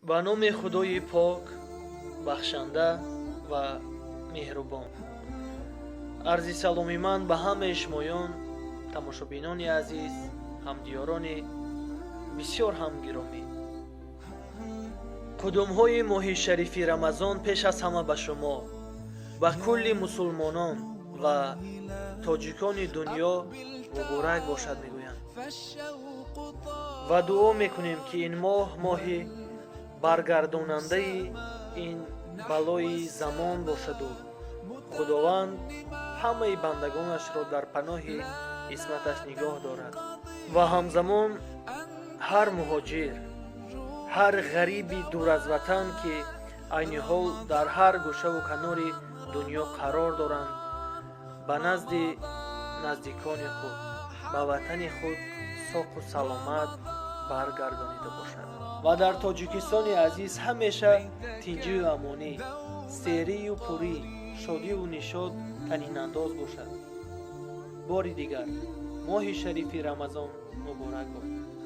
ба номи Худои пок, бахшанда ва меҳрубон. Арзи саломи ман ба ҳамаи шумоён, тамошобинони азиз, ҳамдиёрони бисёр ҳам гиромӣ. қудумҳои моҳи шарифи Рамазон пеш аз ҳама ба шумо, ба кулли мусулмонон ва тоҷикони дунё муборак бошад мегӯям ва дуо мекунем ки ин моҳ моҳи баргардонандаи ин балои замон бошаду худованд ҳамаи бандагонашро дар паноҳи исматаш нигоҳ дорад ва ҳамзамон ҳар муҳоҷир, ҳар ғариби дур аз ватан ки айни ҳол дар ҳар гӯшаву канори дунё қарор доранд, ба назди наздикони худ, ба ватани худ соҳу саломат баргардонида бошад ва дар Тоҷикистони азиз ҳамеша тинҷию амонӣ, серию пурӣ, шодиву нишод танинандоз бошад. бори дигар моҳи шарифи Рамазон муборак бошад.